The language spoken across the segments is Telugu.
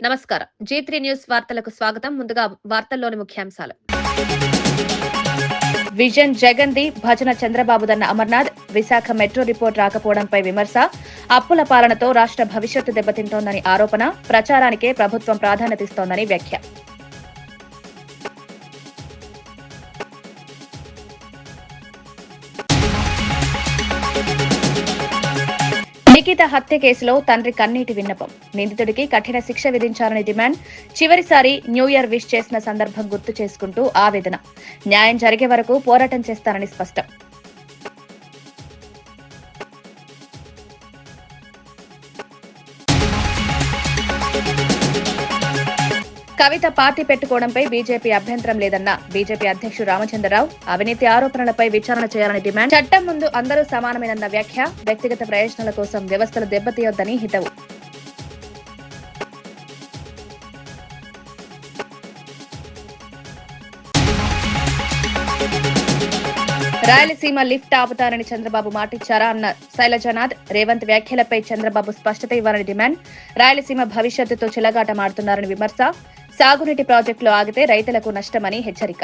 నమస్కారం. G3 న్యూస్ వార్తలకు స్వాగతం. ముందుగా వార్తల్లోని ముఖ్యాంశాలు. విజన్ జగన్ది భజన చంద్రబాబుదన్న అమర్నాథ్. విశాఖ మెట్రో రిపోర్ట్ రాకపోవడంపై విమర్శ. అప్పుల పాలనతో రాష్ట్ర భవిష్యత్తు దెబ్బతింటోందని ఆరోపణ. ప్రచారానికే ప్రభుత్వం ప్రాధాన్యతిస్తోందని వ్యాఖ్య. నిఖిత హత్య కేసులో తండ్రి కన్నీటి విన్నపం. నిందితుడికి కఠిన శిక్ష విధించాలని డిమాండ్. చివరిసారి న్యూ ఇయర్ విష్ చేసిన సందర్భం గుర్తు చేసుకుంటూ ఆవేదన. న్యాయం జరిగే వరకు పోరాటం చేస్తారని స్పష్టం. కవిత పార్టీ పెట్టుకోవడంపై బీజేపీ అభ్యంతరం లేదన్న బీజేపీ అధ్యక్షుడు రామచంద్రరావు. అవినీతి ఆరోపణలపై విచారణ చేయాలని డిమాండ్. చట్టం ముందు అందరూ సమానమేనన్న వ్యాఖ్య. వ్యక్తిగత ప్రయోజనాల కోసం వ్యవస్థలు దెబ్బతీయొద్దని హితవు. రాయలసీమ లిఫ్ట్ ఆపుతారని చంద్రబాబు మాటిచ్చారా అన్న శైలజనాథ్. రేవంత్ వ్యాఖ్యలపై చంద్రబాబు స్పష్టత ఇవ్వాలని డిమాండ్. రాయలసీమ భవిష్యత్తుతో చెలగాటమాడుతున్నారని విమర్శ. సాగునీటి ప్రాజెక్టులు ఆగితే రైతులకు నష్టమని హెచ్చరిక.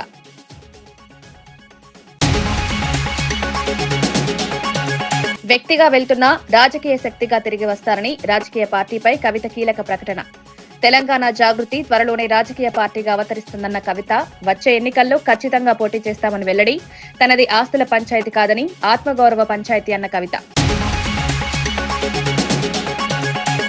వ్యక్తిగా వెళ్తున్నా రాజకీయ శక్తిగా తిరిగి వస్తారని రాజకీయ పార్టీపై కవిత కీలక ప్రకటన. తెలంగాణ జాగృతి త్వరలోనే రాజకీయ పార్టీగా అవతరిస్తుందన్న కవిత. వచ్చే ఎన్నికల్లో ఖచ్చితంగా పోటీ చేస్తామని వెల్లడి. తనది ఆస్తుల పంచాయతీ కాదని ఆత్మగౌరవ పంచాయతీ అన్న కవిత.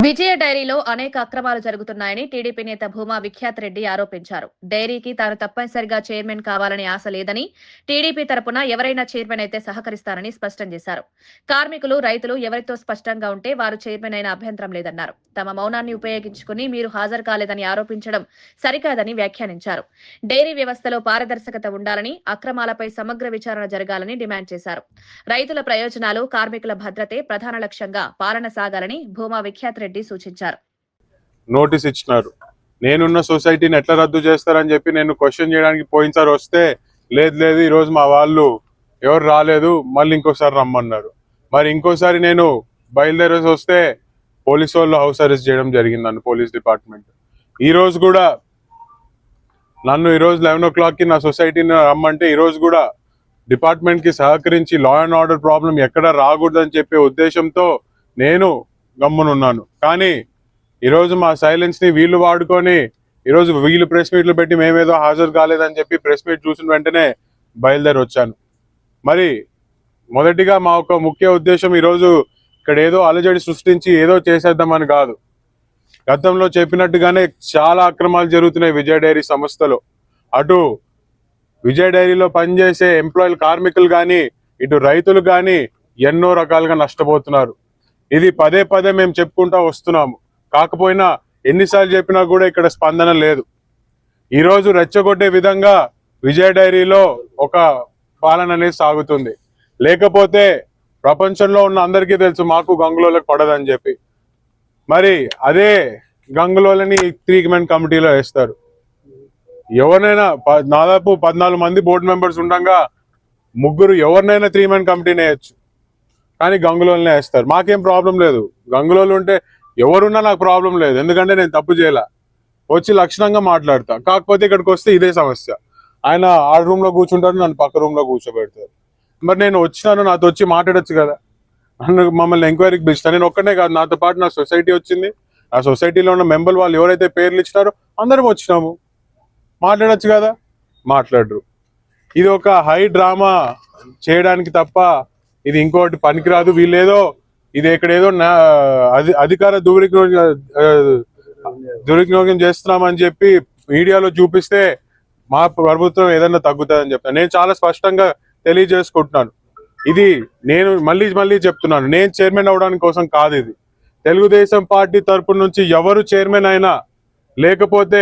విజయ డైరీలో అనేక అక్రమాలు జరుగుతున్నాయని టీడీపీ నేత భూమా విఖ్యాత్ రెడ్డి ఆరోపించారు. డైరీకి తాను తప్పనిసరిగా చైర్మన్ కావాలని ఆశ లేదని, టీడీపీ తరపున ఎవరైనా చైర్మన్ అయితే సహకరిస్తారని స్పష్టం చేశారు. కార్మికులు, రైతులు ఎవరితో స్పష్టంగా ఉంటే వారు చైర్మన్ అయిన అభ్యంతరం లేదన్నారు. తమ మౌనాన్ని ఉపయోగించుకుని మీరు హాజరు కాలేదని ఆరోపించడం సరికాదని వ్యాఖ్యానించారు. డైరీ వ్యవస్థలో పారదర్శకత ఉండాలని, అక్రమాలపై సమగ్ర విచారణ జరగాలని డిమాండ్ చేశారు. రైతుల ప్రయోజనాలు, కార్మికుల భద్రతే ప్రధాన లక్ష్యంగా పాలన సాగాలని భూమా విఖ్యాత్ రెడ్డి సూచించారు. నోటీస్ ఇచ్చినారు. నేనున్న సొసైటీని ఎట్లా రద్దు చేస్తారని చెప్పి నేను క్వశ్చన్ చేయడానికి పోయినసారి వస్తే లేదు ఈ రోజు మా వాళ్ళు ఎవరు రాలేదు, మళ్ళీ ఇంకోసారి రమ్మన్నారు. మరి ఇంకోసారి నేను బయలుదేరేసి వస్తే పోలీసు వాళ్ళు హౌస్ అరెస్ట్ చేయడం జరిగింది నన్ను, పోలీస్ డిపార్ట్మెంట్. ఈ రోజు కూడా నన్ను ఈరోజు 11 o'clockకి నా సొసైటీని రమ్మంటే ఈ రోజు కూడా డిపార్ట్మెంట్ కి సహకరించి లా అండ్ ఆర్డర్ ప్రాబ్లం ఎక్కడ రాకూడదని చెప్పే ఉద్దేశంతో నేను గమ్మునున్నాను. కానీ ఈరోజు మా సైలెన్స్ ని వీళ్ళు వాడుకొని ఈరోజు వీళ్ళు ప్రెస్ మీట్లు పెట్టి మేమేదో హాజరు కాలేదని చెప్పి ప్రెస్ మీట్ చూసిన వెంటనే బయలుదేరి వచ్చాను. మరి మొదటిగా మా ఒక ముఖ్య ఉద్దేశం ఈరోజు ఇక్కడ ఏదో అలజడి సృష్టించి ఏదో చేసేద్దామని కాదు. గతంలో చెప్పినట్టుగానే చాలా అక్రమాలు జరుగుతున్నాయి విజయ డైరీ సంస్థలో. అటు విజయ డైరీలో పనిచేసే ఎంప్లాయీలు, కార్మికులు కానీ, ఇటు రైతులు కానీ ఎన్నో రకాలుగా నష్టపోతున్నారు. ఇది పదే మేము చెప్పుకుంటా వస్తున్నాము. కాకపోయినా ఎన్నిసార్లు చెప్పినా కూడా ఇక్కడ స్పందన లేదు. ఈరోజు రెచ్చగొట్టే విధంగా విజయ డైరీలో ఒక పాలన అనేది సాగుతుంది. లేకపోతే ప్రపంచంలో ఉన్న అందరికీ తెలుసు మాకు గంగులోలకు పడదని చెప్పి. మరి అదే గంగులోలని 3 కమిటీలో వేస్తారు. ఎవరినైనా దాదాపు 14 మంది బోర్డు మెంబర్స్ ఉండగా ముగ్గురు ఎవరినైనా 3 కమిటీని వేయచ్చు, కానీ గంగులోనే వేస్తారు. మాకేం ప్రాబ్లం లేదు, గంగులోలు ఉంటే ఎవరున్నా నాకు ప్రాబ్లం లేదు. ఎందుకంటే నేను తప్పు చేయలే, వచ్చి లక్షణంగా మాట్లాడతా. కాకపోతే ఇక్కడికి వస్తే ఇదే సమస్య. ఆయన ఆ రూమ్ లో కూర్చుంటారు, నన్ను పక్క రూమ్ లో కూర్చోబెడతారు. మరి నేను వచ్చినాను, నాతో వచ్చి మాట్లాడచ్చు కదా. మమ్మల్ని ఎంక్వైరీకి పిలుస్తాను. నేను ఒక్కనే కాదు, నాతో పాటు నా సొసైటీ వచ్చింది. ఆ సొసైటీలో ఉన్న మెంబర్ వాళ్ళు ఎవరైతే పేర్లు ఇచ్చినారో అందరం వచ్చినాము, మాట్లాడచ్చు కదా. మాట్లాడరు. ఇది ఒక హై డ్రామా చేయడానికి తప్ప ఇది ఇంకోటి పనికిరాదు. వీళ్ళేదో ఇది ఎక్కడేదో అధికార దుర్వినియోగం చేస్తున్నామని చెప్పి మీడియాలో చూపిస్తే మా ప్రభుత్వం ఏదన్నా తగ్గుతుందని చెప్తాను. నేను చాలా స్పష్టంగా తెలియజేసుకుంటున్నాను. ఇది నేను మళ్ళీ చెప్తున్నాను, నేను చైర్మన్ అవడానికి కోసం కాదు. ఇది తెలుగుదేశం పార్టీ తరపు నుంచి ఎవరు చైర్మన్ అయినా, లేకపోతే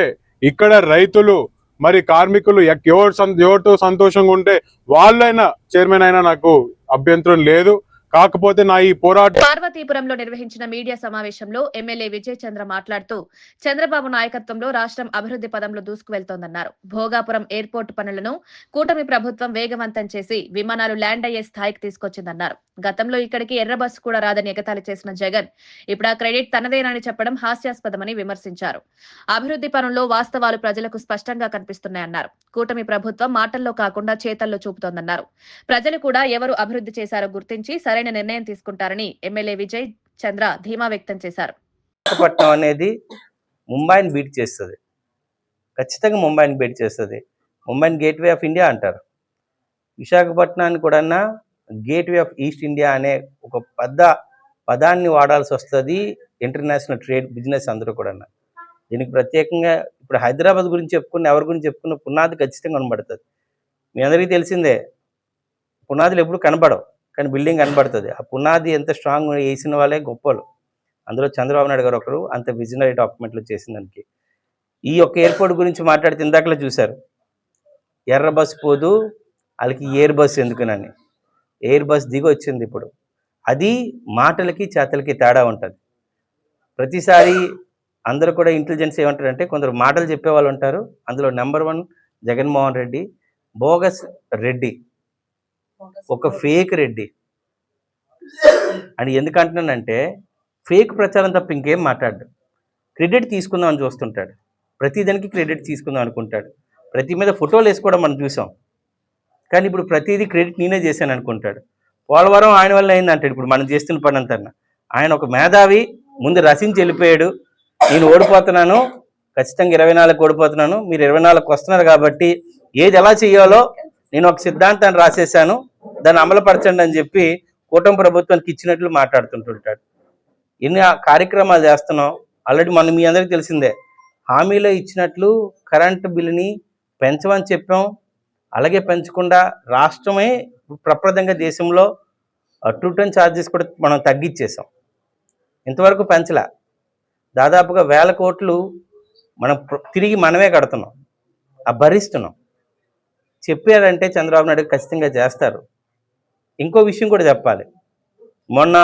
ఇక్కడ రైతులు మరి కార్మికులు ఎవరితో సంతోషంగా ఉంటే వాళ్ళైనా చైర్మన్ అయినా నాకు అభ్యంతరం లేదు. కాకపోతే నా ఈ పోరాటం పార్వతీపురంలో నిర్వహించిన మీడియా సమావేశంలో ఎమ్మెల్యే విజయ్ చంద్ర మాట్లాడుతూ చంద్రబాబు నాయకత్వంలో రాష్ట్రం అభివృద్ధి పదంలో దూసుకువెళ్తోందన్నారు. భోగాపురం ఎయిర్పోర్టు పనులను కూటమి ప్రభుత్వం వేగవంతం చేసి విమానాలు ల్యాండ్ అయ్యే స్థాయికి తీసుకొచ్చిందన్నారు. గతంలో ఇక్కడికి ఎర్ర బస్సు కూడా రాదని ఎగతాళి చేసిన జగన్ ఇప్పుడు ఆ క్రెడిట్ తనదేనని చెప్పడం హాస్యాస్పదమని విమర్శించారు. అభివృద్ధి పనుల్లో వాస్తవాలు ప్రజలకు స్పష్టంగా కనిపిస్తున్నాయన్నారు. కూటమి ప్రభుత్వం మాటల్లో కాకుండా చేతల్లో చూపుతోందన్నారు. ప్రజలు కూడా ఎవరు అభివృద్ధి చేశారో గుర్తించి సరైన నిర్ణయం తీసుకుంటారని ఎమ్మెల్యే విజయ్ చంద్ర ధీమా వ్యక్తం చేశారు. విశాఖపట్నం అనేది ముంబైని బీట్ చేస్తుంది, ఖచ్చితంగా ముంబైని బీట్ చేస్తుంది. ముంబైని గేట్వే ఆఫ్ ఇండియా అంటారు. విశాఖపట్నాన్ని కూడా గేట్వే ఆఫ్ ఈస్ట్ ఇండియా అనే ఒక పెద్ద పదాన్ని వాడాల్సి వస్తుంది ఇంటర్నేషనల్ ట్రేడ్ బిజినెస్ అందరూ కూడా. దీనికి ప్రత్యేకంగా ఇప్పుడు హైదరాబాద్ గురించి చెప్పుకున్న ఎవరి గురించి చెప్పుకున్న పునాది ఖచ్చితంగా కనబడుతుంది. మీ అందరికీ తెలిసిందే, పునాదులు ఎప్పుడు కనబడవు కానీ బిల్డింగ్ కనబడుతుంది. ఆ పునాది ఎంత స్ట్రాంగ్ వేసిన వాళ్ళే గొప్పలు. అందులో చంద్రబాబు నాయుడు గారు ఒకరు అంత విజనరీ డాక్యుమెంట్లు చేసిన దానికి. ఈ యొక్క ఎయిర్పోర్ట్ గురించి మాట్లాడితే ఇందాకలా చూశారు, ఎర్ర బస్ పోదు వాళ్ళకి ఎయిర్ బస్ ఎందుకునని. ఎయిర్ బస్ దిగి వచ్చింది ఇప్పుడు. అది మాటలకి చేతలకి తేడా ఉంటుంది. ప్రతిసారి అందరూ కూడా ఇంటెలిజెన్స్ ఏమంటారంటే కొందరు మాటలు చెప్పేవాళ్ళు ఉంటారు. అందులో నెంబర్ 1 జగన్మోహన్ రెడ్డి బోగస్ రెడ్డి, ఒక ఫేక్ రెడ్డి అని. ఎందుకంటున్నానంటే ఫేక్ ప్రచారం తప్ప ఇంకేం మాట్లాడు. క్రెడిట్ తీసుకుందాం అని చూస్తుంటాడు, ప్రతిదానికి క్రెడిట్ తీసుకుందాం అనుకుంటాడు. ప్రతి మీద ఫోటోలు వేసుకోవడం మనం చూసాం, కానీ ఇప్పుడు ప్రతిదీ క్రెడిట్ నేనే చేశాను అనుకుంటాడు. పోలవరం ఆయన వల్ల అయిందంటాడు. ఇప్పుడు మనం చేస్తున్న పని అంతా ఆయన ఒక మేధావి, ముందు రసించి వెళ్ళిపోయాడు. నేను ఓడిపోతున్నాను, ఖచ్చితంగా 24కి ఓడిపోతున్నాను, మీరు 24కి వస్తున్నారు కాబట్టి ఏది ఎలా చేయాలో నేను ఒక సిద్ధాంతాన్ని రాసేసాను, దాన్ని అమలుపరచండి అని చెప్పి కూటమి ప్రభుత్వానికి ఇచ్చినట్లు మాట్లాడుతుంటుంటాడు. ఎన్ని కార్యక్రమాలు చేస్తున్నాం ఆల్రెడీ మనం మీ అందరికీ తెలిసిందే. హామీలో ఇచ్చినట్లు కరెంటు బిల్లుని పెంచమని చెప్పాం, అలాగే పెంచకుండా రాష్ట్రమే ప్రప్రదంగా దేశంలో ట్రూటన్ ఛార్జెస్ కూడా మనం తగ్గించేసాం. ఇంతవరకు పెంచలే. దాదాపుగా 1000 కోట్లు మనం తిరిగి మనమే కడుతున్నాం, భరిస్తున్నాం. చెప్పారంటే చంద్రబాబు నాయుడు ఖచ్చితంగా చేస్తారు. ఇంకో విషయం కూడా చెప్పాలి, మొన్న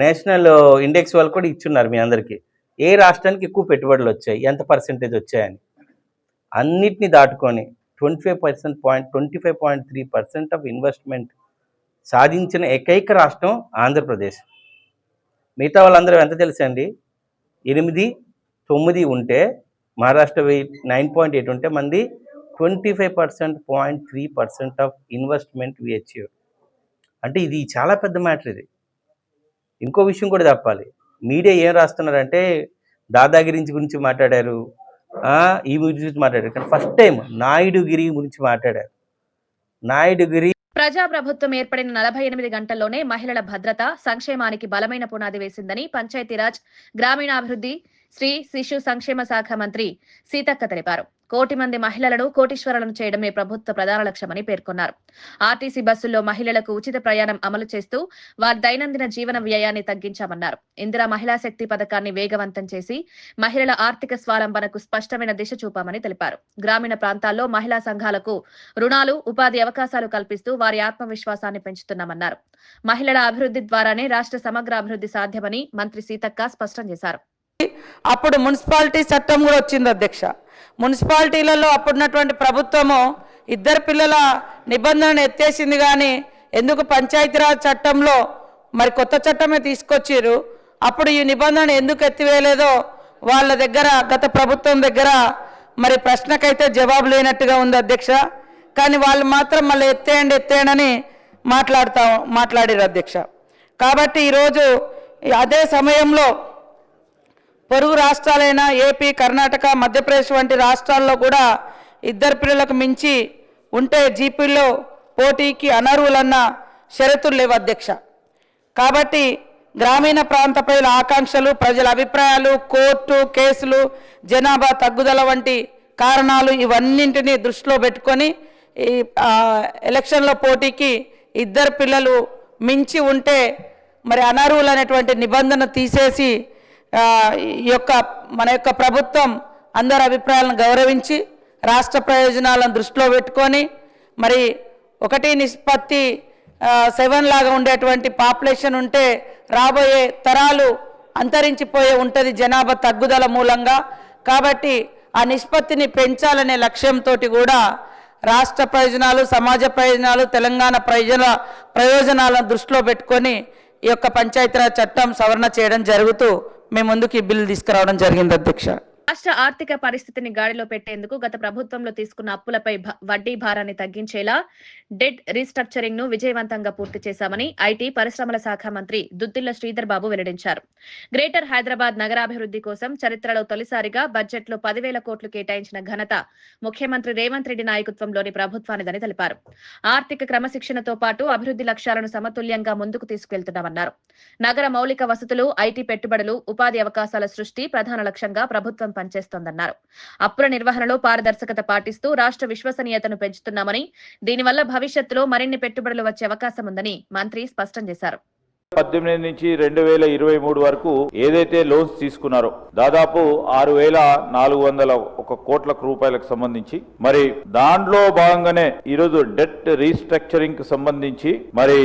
నేషనల్ ఇండెక్స్ వాళ్ళు కూడా ఇచ్చున్నారు మీ అందరికీ, ఏ రాష్ట్రానికి ఎక్కువ పెట్టుబడులు వచ్చాయి, ఎంత పర్సెంటేజ్ వచ్చాయని. అన్నిటినీ దాటుకొని 25.3% ఆఫ్ ఇన్వెస్ట్మెంట్ సాధించిన ఏకైక రాష్ట్రం ఆంధ్రప్రదేశ్. మిగతా వాళ్ళందరూ ఎంత తెలుసండి, 8, 9 ఉంటే మహారాష్ట్ర 9.8 ఉంటే మంది 25.3% ఆఫ్ ఇన్వెస్ట్మెంట్ వి అచీవ్. అంటే ఇది చాలా పెద్ద మ్యాటర్. ఇది ఇంకో విషయం కూడా చెప్పాలి, మీడియా ఏం రాస్తున్నారంటే దాదాగిరి గురించి మాట్లాడారు, ఈ గురించి మాట్లాడారు, కానీ ఫస్ట్ టైం నాయుడుగిరి గురించి మాట్లాడారు. నాయుడుగిరి ప్రజాప్రభుత్వం ఏర్పడిన 48 గంటల్లోనే మహిళల భద్రత, సంక్షేమానికి బలమైన పునాది వేసిందని పంచాయతీరాజ్, గ్రామీణాభివృద్ధి, స్త్రీ శిశు సంక్షేమ శాఖ మంత్రి సీతక్క తెలిపారు. 1 కోటి మంది మహిళలను కోటీశ్వరులను చేయడమే ప్రభుత్వ ప్రధాన లక్ష్యమని పేర్కొన్నారు. ఆర్టీసీ బస్సుల్లో మహిళలకు ఉచిత ప్రయాణం అమలు చేస్తూ వారి దైనందిన జీవన వ్యయాన్ని తగ్గించామన్నారు. ఇందిరా మహిళా శక్తి పథకాన్ని వేగవంతం చేసి మహిళల ఆర్థిక స్వావలంబనకు స్పష్టమైన దిశ చూపామని తెలిపారు. గ్రామీణ ప్రాంతాల్లో మహిళా సంఘాలకు రుణాలు, ఉపాధి అవకాశాలు కల్పిస్తూ వారి ఆత్మవిశ్వాసాన్ని పెంచుతున్నామన్నారు. మహిళల అభివృద్ధి ద్వారానే రాష్ట్ర సమగ్ర అభివృద్ధి సాధ్యమని మంత్రి సీతక్క స్పష్టం చేశారు. అప్పుడు మున్సిపాలిటీ చట్టం కూడా వచ్చింది అధ్యక్ష. మున్సిపాలిటీలలో అప్పుడున్నటువంటి ప్రభుత్వము 2 పిల్లల నిబంధనను ఎత్తేసింది, కానీ ఎందుకు పంచాయతీరాజ్ చట్టంలో మరి కొత్త చట్టమే తీసుకొచ్చారు. అప్పుడు ఈ నిబంధన ఎందుకు ఎత్తివేయలేదో వాళ్ళ దగ్గర, గత ప్రభుత్వం దగ్గర మరి ప్రశ్నకైతే జవాబు లేనట్టుగా ఉంది అధ్యక్ష. కానీ వాళ్ళు మాత్రం మళ్ళీ ఎత్తేయండి మాట్లాడారు అధ్యక్ష. కాబట్టి ఈరోజు అదే సమయంలో పొరుగు రాష్ట్రాలైన ఏపీ, కర్ణాటక, మధ్యప్రదేశ్ వంటి రాష్ట్రాల్లో కూడా 2 పిల్లలకు మించి ఉంటే జీపీలో పోటీకి అనర్హులన్న షరతులు లేవు అధ్యక్ష. కాబట్టి గ్రామీణ ప్రాంత ప్రజల ఆకాంక్షలు, ప్రజల అభిప్రాయాలు, కోర్టు కేసులు, జనాభా తగ్గుదల వంటి కారణాలు ఇవన్నింటినీ దృష్టిలో పెట్టుకొని ఈ ఎలక్షన్లో పోటీకి 2 పిల్లలు మించి ఉంటే మరి అనర్హులు అనేటువంటి నిబంధన తీసేసి మన యొక్క ప్రభుత్వం అందరి అభిప్రాయాలను గౌరవించి రాష్ట్ర ప్రయోజనాలను దృష్టిలో పెట్టుకొని మరి 1:1 7 లాగా ఉండేటువంటి పాపులేషన్ ఉంటే రాబోయే తరాలు అంతరించిపోయే ఉంటుంది జనాభా తగ్గుదల మూలంగా. కాబట్టి ఆ నిష్పత్తిని పెంచాలనే లక్ష్యంతో కూడా రాష్ట్ర ప్రయోజనాలు, సమాజ ప్రయోజనాలు, తెలంగాణ ప్రయోజనాలను దృష్టిలో పెట్టుకొని ఈ యొక్క పంచాయతీరాజ్ చట్టం సవరణ చేయడం జరుగుతూ మేము ముందుకు ఈ బిల్లు తీసుకురావడం జరిగింది అధ్యక్ష. రాష్ట్ర ఆర్థిక పరిస్థితిని గాడిలో పెట్టేందుకు గత ప్రభుత్వంలో తీసుకున్న అప్పులపై వడ్డీ భారాన్ని తగ్గించేలా డెట్ రీస్ట్రక్చరింగ్ ను విజయవంతంగా పూర్తి చేశామని ఐటీ పరిశ్రమల శాఖ మంత్రి దుద్దిళ్ల శ్రీధర్ బాబు వెల్లడించారు. గ్రేటర్ హైదరాబాద్ నగరాభివృద్ధి కోసం చరిత్రలో తొలిసారిగా బడ్జెట్ లో 10,000 కోట్లు కేటాయించిన ఘనత ముఖ్యమంత్రి రేవంత్ రెడ్డి నాయకత్వంలోని ప్రభుత్వానిదని తెలిపారు. ఆర్థిక క్రమశిక్షణతో పాటు అభివృద్ధి లక్ష్యాలను సమతుల్యంగా ముందుకు తీసుకెళ్తున్నామన్నారు. నగర మౌలిక వసతులు, ఐటీ పెట్టుబడులు, ఉపాధి అవకాశాల సృష్టి ప్రధాన లక్ష్యంగా ప్రభుత్వం పనిచేస్తోందన్నారు. అప్పుల నిర్వహణలో పారదర్శకత పాటిస్తూ రాష్ట్ర విశ్వసనీయతను పెంచుతున్నామని, దీనివల్ల భవిష్యత్తులో మరిన్ని పెట్టుబడులు వచ్చే అవకాశం ఉందని మంత్రి స్పష్టం చేశారు. 18 నుంచి 2023 వరకు ఏదైతే లోన్స్ తీసుకున్నారో దాదాపు 6,401 కోట్ల రూపాయలకు సంబంధించి మరి దాంట్లో భాగంగానే ఈరోజు డెట్ రీస్ట్రక్చరింగ్ కు సంబంధించి మరి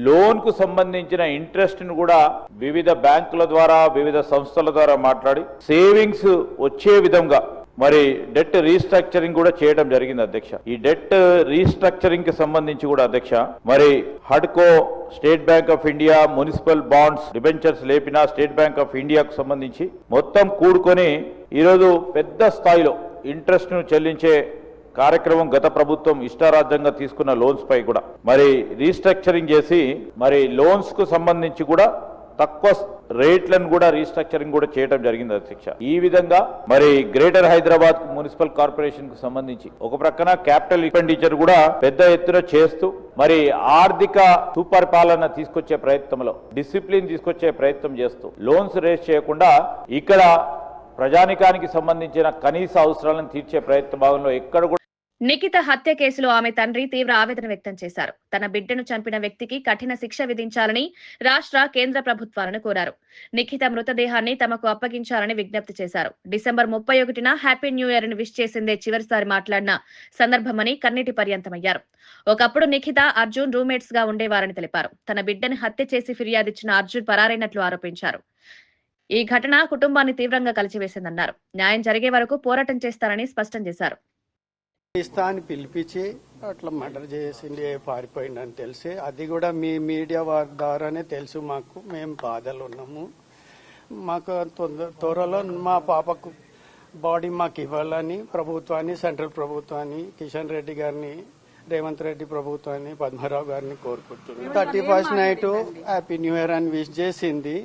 లోన్ కు సంబంధించిన ఇంట్రెస్ట్ ను కూడా వివిధ బ్యాంకుల ద్వారా, వివిధ సంస్థల ద్వారా మాట్లాడి సేవింగ్స్ వచ్చే విధంగా మరి డెట్ రీస్ట్రక్చరింగ్ కూడా చేయడం జరిగింది అధ్యక్ష. ఈ డెట్ రీస్ట్రక్చరింగ్ కి సంబంధించి కూడా అధ్యక్ష మరి హడ్కో, State Bank of India, municipal bonds, debentures లేపిన స్టేట్ బ్యాంక్ ఆఫ్ ఇండియాకు సంబంధించి మొత్తం కూడుకొని ఈరోజు పెద్ద స్థాయిలో ఇంట్రెస్ట్ ను చెల్లించే కార్యక్రమం గత ప్రభుత్వం ఇష్టారాజ్యంగా తీసుకున్న లోన్స్ పై కూడా మరి రీస్ట్రక్చరింగ్ చేసి మరి లోన్స్ కు సంబంధించి కూడా తక్కువ రేట్లను కూడా రీస్ట్రక్చరింగ్ కూడా చేయడం జరిగింది అధ్యక్ష. ఈ విధంగా మరి గ్రేటర్ హైదరాబాద్ మున్సిపల్ కార్పొరేషన్ కు సంబంధించి ఒక ప్రక్కన క్యాపిటల్ ఎక్స్పెండిచర్ కూడా పెద్ద ఎత్తున చేస్తూ మరి ఆర్థిక సుపరిపాలన తీసుకొచ్చే ప్రయత్నంలో డిసిప్లిన్ తీసుకొచ్చే ప్రయత్నం చేస్తూ లోన్స్ రేస్ చేయకుండా ఇక్కడ ప్రజానికానికి సంబంధించిన కనీస అవసరాలను తీర్చే ప్రయత్న భాగంలో ఎక్కడ కూడా. నిఖిత హత్య కేసులో ఆమె తండ్రి తీవ్ర ఆవేదన వ్యక్తం చేశారు. తన బిడ్డను చంపిన వ్యక్తికి కఠిన శిక్ష విధించాలని రాష్ట్ర, కేంద్ర ప్రభుత్వాలను కోరారు. నిఖిత మృతదేహాన్ని తమకు అప్పగించాలని విజ్ఞప్తి చేశారు. డిసెంబర్ 31న హ్యాపీ న్యూ ఇయర్ ని విష్ చేసిందే చివరిసారి మాట్లాడిన సందర్భమని కన్నీటి పర్యంతమయ్యారు. ఒకప్పుడు నిఖిత, అర్జున్ రూమ్మేట్స్ గా ఉండేవారని తెలిపారు. తన బిడ్డను హత్య చేసి ఫిర్యాదిచ్చిన అర్జున్ పరారైనట్లు ఆరోపించారు. ఈ ఘటన కుటుంబాన్ని తీవ్రంగా కలిచివేసిందన్నారు. న్యాయం జరిగే వరకు పోరాటం చేస్తారని స్పష్టం చేశారు. అని పిలిపించి అట్లా మర్డర్ చేసింది, పారిపోయిందని తెలిసి అది కూడా మీ మీడియా వారి ద్వారానే తెలుసు మాకు. మేము బాధలు ఉన్నాము. మాకు త్వరలో మా పాపకు బాడీ మాకు ఇవ్వాలని ప్రభుత్వాన్ని, సెంట్రల్ ప్రభుత్వాన్ని, కిషన్ రెడ్డి గారిని, రేవంత్ రెడ్డి ప్రభుత్వాన్ని, పద్మారావు గారిని కోరుకుంటున్నాను. 31st night happy new year అని విష్ చేసింది.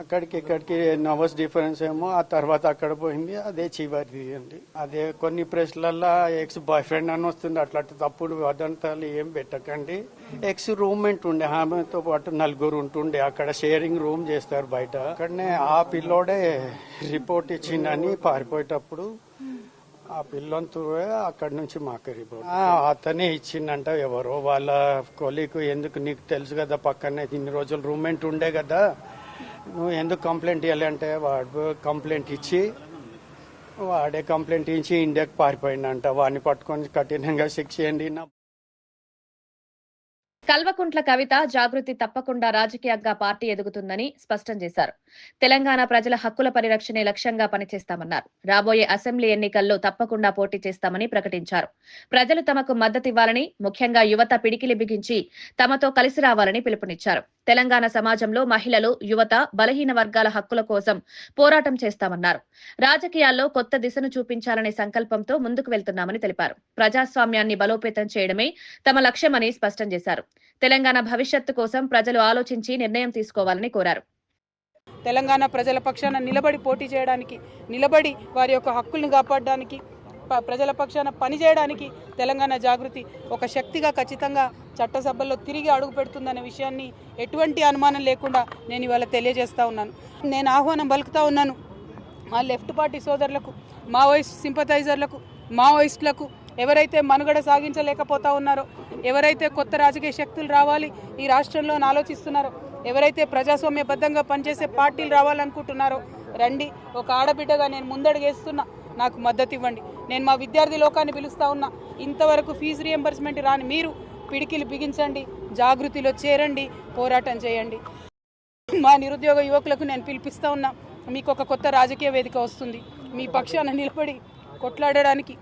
అక్కడికి ఇక్కడికి నవర్స్ డిఫరెన్స్ ఏమో, ఆ తర్వాత అక్కడ పోయింది. అదే చివరిది అండి. అదే కొన్ని ప్రెస్లల్లో ఎక్స్ బాయ్ ఫ్రెండ్ అని వస్తుంది. అట్లాంటి తప్పుడు వదంతాలు ఏం పెట్టకండి. ఎక్స్ రూమ్మేట్ ఉండే, ఆమెతో పాటు 4 ఉంటుండే. అక్కడ షేరింగ్ రూమ్ చేస్తారు బయట. అక్కడనే ఆ పిల్లోడే రిపోర్ట్ ఇచ్చిందని పారిపోయేటప్పుడు ఆ పిల్లంతో అక్కడి నుంచి మాకు రిపోర్ట్ అతనే ఇచ్చిందంట. ఎవరో వాళ్ళ కొలీకు. ఎందుకు నీకు తెలుసు కదా, పక్కనే ఇన్ని రోజులు రూమ్మేట్ ఉండే కదా, నువ్వు ఎందుకు కంప్లైంట్ ఇవ్వాలి అంటే వాడు కంప్లైంట్ ఇచ్చి వాడే కంప్లైంట్ ఇచ్చి ఇండియాకి పారిపోయిందంట. వాడిని పట్టుకొని కఠినంగా శిక్ష చేయండి. కల్వకుంట్ల కవిత జాగృతి తప్పకుండా రాజకీయంగా పార్టీ ఎదుగుతుందని స్పష్టం చేశారు. తెలంగాణ ప్రజల హక్కుల పరిరక్షణే లక్ష్యంగా పనిచేస్తామన్నారు. రాబోయే అసెంబ్లీ ఎన్నికల్లో తప్పకుండా పోటీ చేస్తామని ప్రకటించారు. ప్రజలు తమకు మద్దతివ్వాలని, ముఖ్యంగా యువత పిడికిలి బిగించి తమతో కలిసి రావాలని పిలుపునిచ్చారు. తెలంగాణ సమాజంలో మహిళలు, యువత, బలహీన వర్గాల హక్కుల కోసం పోరాటం చేస్తామన్నారు. రాజకీయాల్లో కొత్త దిశను చూపించాలనే సంకల్పంతో ముందుకు వెళ్తున్నామని తెలిపారు. ప్రజాస్వామ్యాన్ని బలోపేతం చేయడమే తమ లక్ష్యమని స్పష్టం చేశారు. తెలంగాణ భవిష్యత్తు కోసం ప్రజలు ఆలోచించి నిర్ణయం తీసుకోవాలని కోరారు. తెలంగాణ ప్రజల పక్షాన నిలబడి పోటీ చేయడానికి, నిలబడి వారి యొక్క హక్కుల్ని కాపాడడానికి, ప్రజల పక్షాన పనిచేయడానికి తెలంగాణ జాగృతి ఒక శక్తిగా ఖచ్చితంగా చట్టసభల్లో తిరిగి అడుగు పెడుతుందనే విషయాన్ని ఎటువంటి అనుమానం లేకుండా నేను ఇవాళ తెలియజేస్తా ఉన్నాను. నేను ఆహ్వానం పలుకుతా ఉన్నాను మా లెఫ్ట్ పార్టీ సోదరులకు, మావోయిస్ట్ సింపథైజర్లకు, మావోయిస్టులకు, ఎవరైతే మనుగడ సాగించలేకపోతా ఉన్నారో, ఎవరైతే కొత్త రాజకీయ శక్తులు రావాలి ఈ రాష్ట్రంలో ఆలోచిస్తున్నారో, ఎవరైతే ప్రజాస్వామ్యబద్ధంగా పనిచేసే పార్టీలు రావాలనుకుంటున్నారో రండి. ఒక ఆడబిడ్డగా నేను ముందడుగేస్తున్నా, నాకు మద్దతు ఇవ్వండి. నేను మా విద్యార్థి లోకాన్ని పిలుస్తా ఉన్నా. ఇంతవరకు ఫీజు రియంబర్స్మెంట్ రాని మీరు పిడికిలు బిగించండి, జాగృతిలో చేరండి, పోరాటం చేయండి. మా నిరుద్యోగ యువకులకు నేను పిలిపిస్తా ఉన్నా, మీకు ఒక కొత్త రాజకీయ వేదిక వస్తుంది. మీ పక్షాన నిలబడి కొట్లాడడానికి,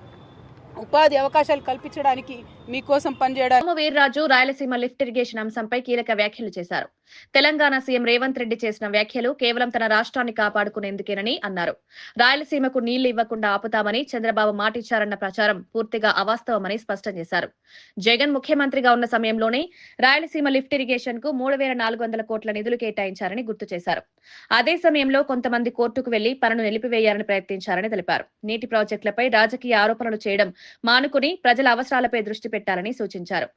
ఉపాధి అవకాశాలు కల్పించడానికి, మీకోసం పనిచేయడానికి. వీర్రాజు రాయలసీమ లిఫ్ట్ ఇరిగేషన్ అంశంపై కీలక వ్యాఖ్యలు చేశారు. తెలంగాణ సీఎం రేవంత్ రెడ్డి చేసిన వ్యాఖ్యలు కేవలం తన రాష్ట్రాన్ని కాపాడుకునేందుకేనని అన్నారు. రాయలసీమకు నీళ్లు ఇవ్వకుండా ఆపుతామని చంద్రబాబు మాటిచ్చారన్న ప్రచారం పూర్తిగా అవాస్తవమని స్పష్టం చేశారు. జగన్ ముఖ్యమంత్రిగా ఉన్న సమయంలోనే రాయలసీమ లిఫ్ట్ ఇరిగేషన్ కు 3,400 కోట్ల నిధులు కేటాయించారని గుర్తు చేశారు. అదే సమయంలో కొంతమంది కోర్టుకు వెళ్లి పనులు నిలిపివేయాలని ప్రయత్నించారని తెలిపారు. నీటి ప్రాజెక్టులపై రాజకీయ ఆరోపణలు చేయడం మానుకుని ప్రజల అవసరాలపై దృష్టి పెట్టాలని సూచించారు.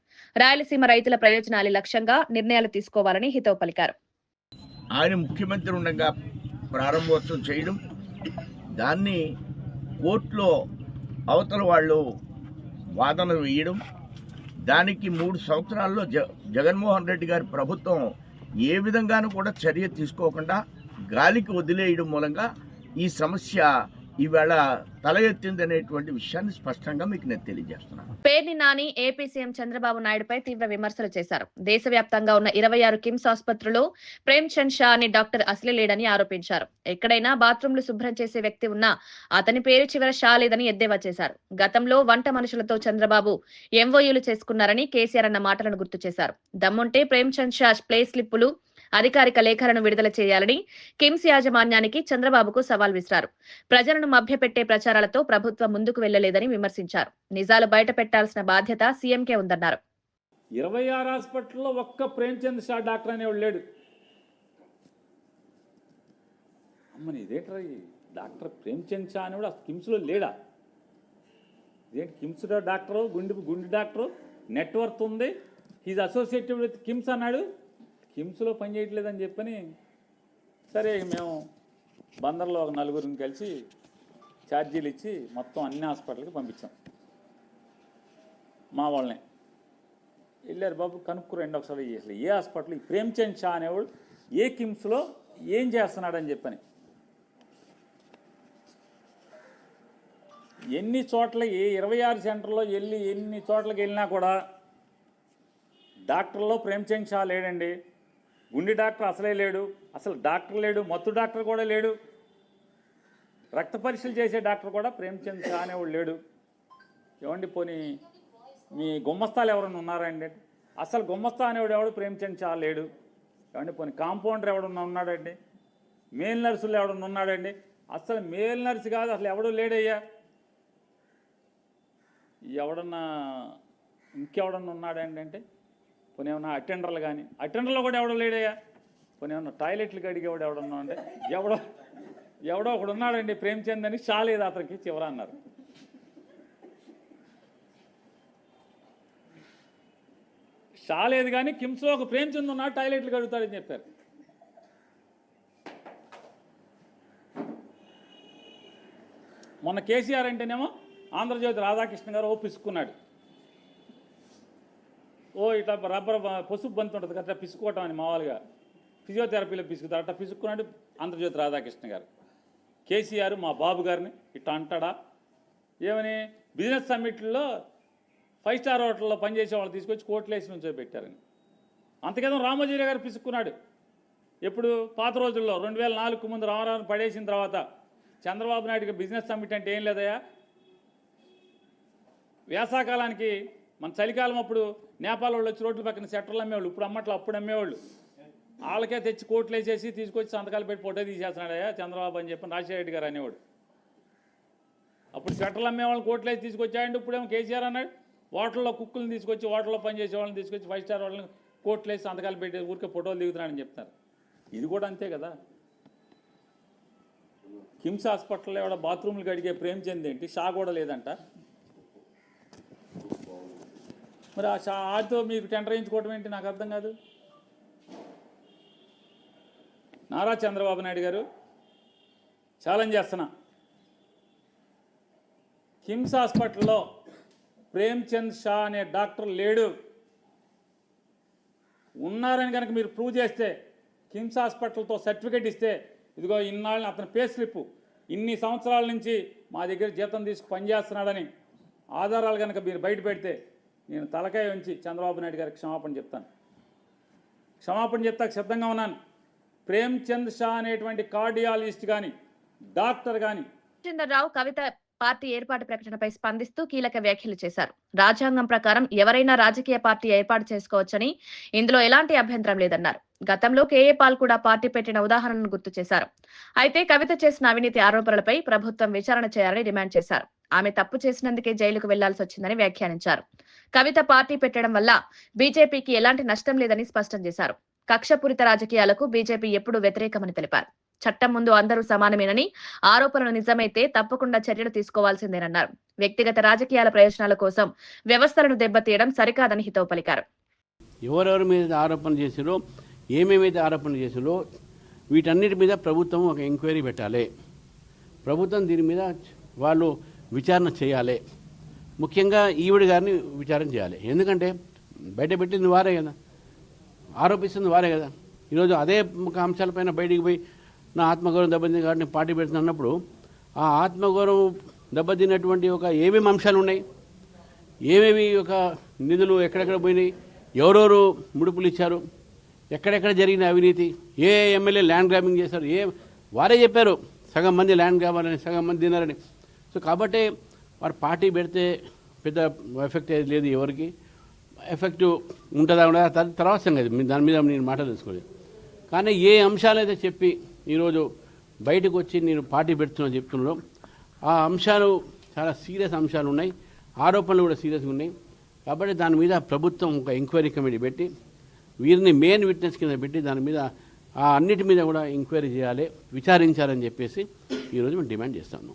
రాయలసీమ రైతుల ప్రయోజనాల లక్ష్యంగా నిర్ణయాలు తీసుకోవాలని హితవు పలికారు. ఆయన ముఖ్యమంత్రి ఉండగా ప్రారంభోత్సవం చేయడం, దాన్ని కోర్టులో అవతల వాళ్ళు వాదన వేయడం, దానికి 3 సంవత్సరాల్లో జగన్మోహన్ రెడ్డి గారి ప్రభుత్వం ఏ విధంగానూ కూడా చర్య తీసుకోకుండా గాలికి వదిలేయడం మూలంగా ఈ సమస్య ఈవేళ తల ఎత్తిందనేటువంటి విషయాన్ని స్పష్టంగా మీకు నేను తెలియజేస్తున్నాను. పేర్ని నాని ఏపీ సీఎం చంద్రబాబు నాయుడుపై తీవ్ర విమర్శలు చేశారు. దేశవ్యాప్తంగా ఉన్న 26 కిమ్స్ ఆసుపత్రుల్లో ప్రేమ్ చంద్ షా అనే డాక్టర్ అసలే లేడని ఆరోపించారు. ఎక్కడైనా బాత్రూంలు శుభ్రం చేసే వ్యక్తి ఉన్నా అతని పేరు చివర షా లేదని ఎద్దేవా చేశారు. గతంలో వంట మనుషులతో చంద్రబాబు ఎంఓయూలు చేసుకున్నారని కేసీఆర్ అన్న మాటలను గుర్తు చేశారు. దమ్ముంటే ప్రేమ్ చంద్ షా ప్లే స్లిప్పులు, అధికారిక లేఖలను విడుదల చేయాలని కిమ్స్ యాజమాన్యానికి చంద్రబాబుకు సవాల్ విసిరారు. ప్రజలను మభ్యపెట్టే ప్రచారాలతో ప్రభుత్వం ముందుకు వెళ్లలేదని విమర్శించారు. నిజాలు బయట పెట్టాల్సిన బాధ్యత సీఎంకే ఉందన్నారు. 26 హాస్పిటల్లో ఒక్క ప్రేమ్చంద్ షా డాక్టర్ అనేవాడు లేడు. అమ్మని ఇదేంట్రా, డాక్టర్ ప్రేమ్చంద్ షా అనేవాడు అసలు కిమ్స్లో లేడా? ఇదేంటి కిమ్స్ డాక్టరు, గుండె డాక్టరు, నెట్వర్క్ ఉంది, హీజ్ అసోసియేటెడ్ విత్ కిమ్స్ అన్నాడు. కిమ్స్లో పని చేయట్లేదని చెప్పని సరే మేము బందర్లో ఒక 4 కలిసి ఛార్జీలు ఇచ్చి మొత్తం అన్ని హాస్పిటల్కి పంపించాం. మా వాళ్ళని వెళ్ళారు, బాబు కనుక్కురండి ఒకసారి అసలు ఏ హాస్పిటల్ ఈ ప్రేమ్చంద్ షా అనేవాడు ఏ కిమ్స్లో ఏం చేస్తున్నాడని చెప్పని. ఎన్ని చోట్ల 26 సెంటర్లో వెళ్ళి ఎన్ని చోట్లకి వెళ్ళినా కూడా డాక్టర్లో ప్రేమ్చంద్ షా లేడండి. గుండె డాక్టర్ అసలే లేడు, అసలు డాక్టర్ లేడు, మత్తు డాక్టర్ కూడా లేడు, రక్త పరీక్షలు చేసే డాక్టర్ కూడా ప్రేమ్చంద్ షా అనేవాడు లేడు. ఏమండి పోనీ మీ గుమ్మస్తాలు ఎవరన్నా ఉన్నారా అండి? అసలు గుమ్మస్తా అనేవాడు ఎవడు ప్రేమ్చంద్ షా లేడు. ఏమండి పోనీ కాంపౌండర్ ఎవడన్నా ఉన్నాడండి? మేల్ నర్సులు ఎవడన్నా ఉన్నాడండి? అసలు మేల్ నర్సు కాదు, అసలు ఎవడూ లేడయ్యా. ఎవడన్నా ఇంకెవడన్నా ఉన్నాడండి అంటే పోనీ ఏమన్నా అటెండర్లు కానీ, అటెండర్లో కూడా ఎవడో లేడయ్యా. పోనీ ఏమన్నా టాయిలెట్లకు అడిగేవాడు ఎవడన్నా అంటే ఎవడో ఒకడు ఉన్నాడండి ప్రేమ్చంద్ అని, షా లేదు అతనికి చివర అన్నారు. షా లేదు కానీ కిమ్స్లో ఒక ప్రేమ్చంద్ ఉన్నాడు, టాయిలెట్లు కడుగుతాడని చెప్పారు. మొన్న కేసీఆర్ అంటేనేమో ఆంధ్రజ్యోతి రాధాకృష్ణ గారు పిసుక్కున్నాడు. ఇట్లా రబ్బర్ పసుపు బంతి ఉంటుంది అట్లా పిసుక్కోవటం అని మామూలుగా ఫిజియోథెరపీలో పిసుకుతారు, అట్లా పిసుక్కున్నాడు ఆంధ్రజ్యోతి రాధాకృష్ణ గారు. కేసీఆర్ మా బాబు గారిని ఇట్లా అంటాడా? ఏమని బిజినెస్ సమ్మిట్లో 5 స్టార్ హోటల్లో పనిచేసే వాళ్ళు తీసుకొచ్చి కోట్లేసి నుంచో పెట్టారని. అంతకేదో రామోజీరావు గారు పిసుక్కున్నాడు. ఎప్పుడు పాత రోజుల్లో 2004 ముందు రామారావుని పడేసిన తర్వాత చంద్రబాబు నాయుడుకి బిజినెస్ సమ్మిట్ అంటే ఏం లేదయా. వేసాకాలానికి మన చలికాలం అప్పుడు నేపాల్ వాళ్ళు వచ్చి రోడ్ల పక్కన సెట్టర్లు అమ్మేవాళ్ళు, ఇప్పుడు అమ్మట్లో అప్పుడు అమ్మేవాళ్ళు. వాళ్ళకే తెచ్చి కోట్లు వేసేసి తీసుకొచ్చి సంతకాలు పెట్టి ఫోటో తీసేస్తున్నాడయ్యా చంద్రబాబు అని చెప్పి రాజశేఖర రెడ్డి గారు అనేవాడు. అప్పుడు సెట్టర్లు అమ్మేవాళ్ళని కోట్లు వేసి తీసుకొచ్చాయండి. ఇప్పుడేమో కేసీఆర్ అన్నాడు హోటల్లో కుక్కులను తీసుకొచ్చి, హోటల్లో పనిచేసే వాళ్ళని తీసుకొచ్చి 5 స్టార్ వాళ్ళని కోట్లు వేసి సంతకాలు పెట్టి ఊరికే ఫోటోలు దిగుతున్నాడని చెప్తారు. ఇది కూడా అంతే కదా. కిమ్స్ హాస్పిటల్లో ఎవడ బాత్రూమ్లు కడిగే ప్రేమ్చంద్ ఏంటి, షా కూడా లేదంట. మరి ఆ షాతో మీకు టెండర్ వేయించుకోవడం ఏంటి నాకు అర్థం కాదు. నారా చంద్రబాబు నాయుడు గారు ఛాలెంజ్ చేస్తున్నా, కిమ్స్ హాస్పిటల్లో ప్రేమ్చంద్ షా అనే డాక్టర్ లేడు, ఉన్నారని కనుక మీరు ప్రూవ్ చేస్తే, కిమ్స్ హాస్పిటల్తో సర్టిఫికేట్ ఇస్తే, ఇదిగో ఇన్నాళ్ళని అతని పే స్లిప్ ఇన్ని సంవత్సరాల నుంచి మా దగ్గర జీతం తీసుకు పనిచేస్తున్నాడని ఆధారాలు కనుక మీరు బయట పెడితే నేను తలకాయ ఉంచి చంద్రబాబు నాయుడు గారికి క్షమాపణ చెప్తాను. క్షమాపణ చెప్తాకు సిద్ధంగా ఉన్నాను. ప్రేమ్చంద్ షా అనేటువంటి కార్డియాలజిస్ట్ కానీ డాక్టర్ కానీ రావు కవిత పార్టీ ఏర్పాటు ప్రకటనపై స్పందిస్తూ కీలక వ్యాఖ్యలు చేశారు. రాజ్యాంగం ప్రకారం ఎవరైనా రాజకీయ పార్టీ ఏర్పాటు చేసుకోవచ్చని, ఇందులో ఎలాంటి అభ్యంతరం లేదన్నారు. గతంలో కేఏ పాల్ కూడా పార్టీ పెట్టిన ఉదాహరణను గుర్తు చేశారు. అయితే కవిత చేసిన అవినీతి ఆరోపణలపై ప్రభుత్వం విచారణ చేయాలని డిమాండ్ చేశారు. ఆమె తప్పు చేసినందుకే జైలుకు వెళ్లాల్సి వచ్చిందని వ్యాఖ్యానించారు. కవిత పార్టీ పెట్టడం వల్ల బీజేపీకి ఎలాంటి నష్టం లేదని స్పష్టం చేశారు. కక్షపూరిత రాజకీయాలకు బీజేపీ ఎప్పుడూ వ్యతిరేకమని తెలిపారు. చట్టం ముందు అందరూ సమానమేనని, ఆరోపణలు నిజమైతే తప్పకుండా చర్యలు తీసుకోవాల్సిందేనన్నారు. వ్యక్తిగత రాజకీయాల ప్రయోజనాల కోసం వ్యవస్థలను దెబ్బతీయడం సరికాదని హితవు పలికారు. ఎవరెవరి మీద ఆరోపణ చేసిరో, ఏమేమైతే ఆరోపణలు చేసిరో వీటన్నిటి మీద ప్రభుత్వం ఒక ఎంక్వైరీ పెట్టాలి. ప్రభుత్వం దీని మీద వాళ్ళు విచారణ చేయాలి. ముఖ్యంగా ఈవిడ గారిని విచారణ చేయాలి. ఎందుకంటే బయట పెట్టింది వారే కదా, ఆరోపిస్తుంది వారే కదా. ఈరోజు అదే అంశాలపైన బయటికి పోయి నా ఆత్మగౌరవం దెబ్బతింది కాబట్టి పార్టీ పెడుతున్నప్పుడు ఆ ఆత్మగౌరవం దెబ్బతిన్నటువంటి ఒక ఏమేమి అంశాలు ఉన్నాయి, ఏమేమి ఒక నిధులు ఎక్కడెక్కడ పోయినాయి, ఎవరెవరు ముడుపులు ఇచ్చారు, ఎక్కడెక్కడ జరిగిన అవినీతి, ఏ ఎమ్మెల్యే ల్యాండ్ గ్రాబింగ్ చేశారు, వారే చెప్పారు సగం మంది ల్యాండ్ గ్రాబాలని, సగం మంది తిన్నారని. సో కాబట్టి వారు పార్టీ పెడితే పెద్ద ఎఫెక్ట్ ఏది లేదు, ఎవరికి ఎఫెక్ట్ ఉంటుందా ఉండదా తర్వాత సంగతి, దాని మీద నేను మాట తెలుసుకోలేదు. కానీ ఏ అంశాలైతే చెప్పి ఈరోజు బయటకు వచ్చి నేను పార్టీ పెడుతున్నా చెప్తున్నాడో ఆ అంశాలు చాలా సీరియస్ అంశాలు ఉన్నాయి, ఆరోపణలు కూడా సీరియస్గా ఉన్నాయి. కాబట్టి దాని మీద ప్రభుత్వం ఒక ఎంక్వైరీ కమిటీ పెట్టి వీరిని మెయిన్ విట్నెస్ కింద పెట్టి దాని మీద ఆ అన్నిటి మీద కూడా ఎంక్వైరీ చేయాలి, విచారించాలని చెప్పేసి ఈరోజు మేము డిమాండ్ చేస్తాము.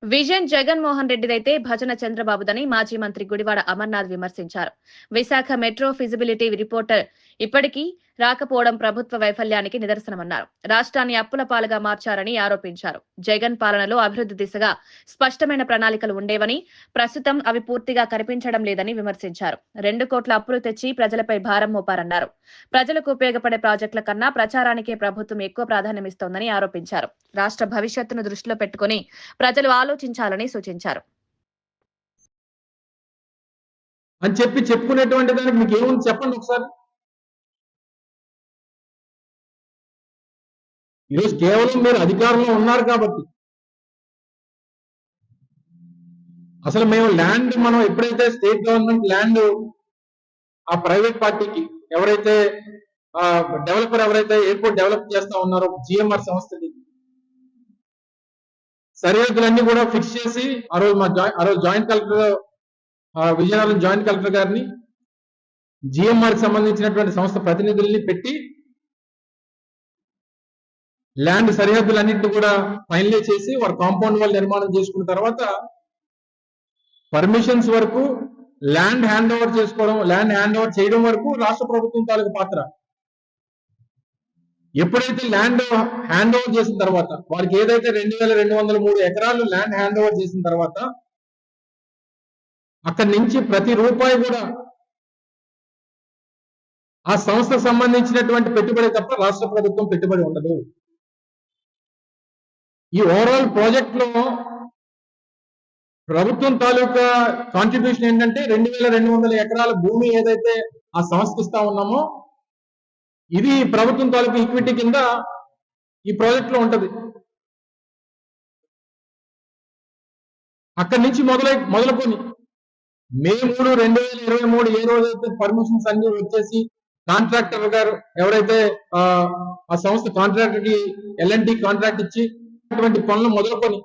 విజన్ జగన్మోహన్ రెడ్డిదైతే భజన చంద్రబాబుదని మాజీ మంత్రి గుడివాడ అమర్నాథ్ విమర్శించారు. విశాఖ మెట్రో ఫిజిబిలిటీ రిపోర్టర్ ఇప్పటికీ రాకపోవడం ప్రభుత్వ వైఫల్యానికి నిదర్శనమన్నారు. రాష్ట్రాన్ని అప్పుల పాలుగా మార్చారని ఆరోపించారు. జగన్ పాలనలో అభివృద్ధి దిశగా స్పష్టమైన ప్రణాళికలు ఉండేవని, ప్రస్తుతం అవి పూర్తిగా కనిపించడం లేదని విమర్శించారు. 2 కోట్ల అప్పులు తెచ్చి ప్రజలపై భారం మోపారన్నారు. ప్రజలకు ఉపయోగపడే ప్రాజెక్టుల కన్నా ప్రచారానికే ప్రభుత్వం ఎక్కువ ప్రాధాన్యమిస్తోందని ఆరోపించారు. రాష్ట్ర భవిష్యత్తును దృష్టిలో పెట్టుకుని ప్రజలు ఆలోచించాలని సూచించారు. అని చెప్పుకునేటువంటి దానికి మీకు ఏముంది చెప్పండి ఒకసారి. ఈరోజు కేవలం మీరు అధికారంలో ఉన్నారు కాబట్టి, అసలు మేము ల్యాండ్ మనం ఎప్పుడైతే స్టేట్ గవర్నమెంట్ ల్యాండ్ ఆ ప్రైవేట్ పార్టీకి ఎవరైతే డెవలపర్ ఎవరైతే ఎయిర్పోర్ట్ డెవలప్ చేస్తా ఉన్నారో జిఎంఆర్ సంస్థకి సరిహద్దులన్నీ కూడా ఫిక్స్ చేసి ఆ రోజు joint collector Vizianagaram joint collector గారిని జిఎంఆర్ కి సంబంధించినటువంటి సంస్థ ప్రతినిధుల్ని పెట్టి ల్యాండ్ సరిహద్దులన్నింటినీ కూడా ఫైనలైజ్ చేసి వారు కాంపౌండ్ వాల్ నిర్మాణం చేసుకున్న తర్వాత పర్మిషన్స్ వరకు ల్యాండ్ హ్యాండ్ ఓవర్ చేసుకోవడం, ల్యాండ్ హ్యాండ్ ఓవర్ చేయడం వరకు రాష్ట్ర ప్రభుత్వం తాలూకు పాత్ర. ఎప్పుడైతే ల్యాండ్ హ్యాండ్ ఓవర్ చేసిన తర్వాత వారికి ఏదైతే 2203 ఎకరాలు ల్యాండ్ హ్యాండ్ ఓవర్ చేసిన తర్వాత అక్కడి నుంచి ప్రతి రూపాయి కూడా ఆ సంస్థకు సంబంధించినటువంటి పెట్టుబడి తప్ప రాష్ట్ర ప్రభుత్వం పెట్టుబడి ఉండదు. ఈ ఓవరాల్ ప్రాజెక్ట్ లో ప్రభుత్వం తాలూకా కాంట్రిబ్యూషన్ ఏంటంటే 2200 ఎకరాల భూమి ఏదైతే ఆ సంస్థకి ఇస్తా ఉన్నామో ఇది ప్రభుత్వం తాలూకా ఈక్విటీ కింద ఈ ప్రాజెక్ట్ లో ఉంటది. అక్కడి నుంచి మొదలుకొని మే 3, 2023 ఏ రోజైతే పర్మిషన్స్ అన్ని వచ్చేసి కాంట్రాక్టర్ గారు ఎవరైతే ఆ సంస్థ కాంట్రాక్టర్ కి ఎల్ఎన్టీ కాంట్రాక్ట్ ఇచ్చి అటువంటి పనులు మొదలుకొని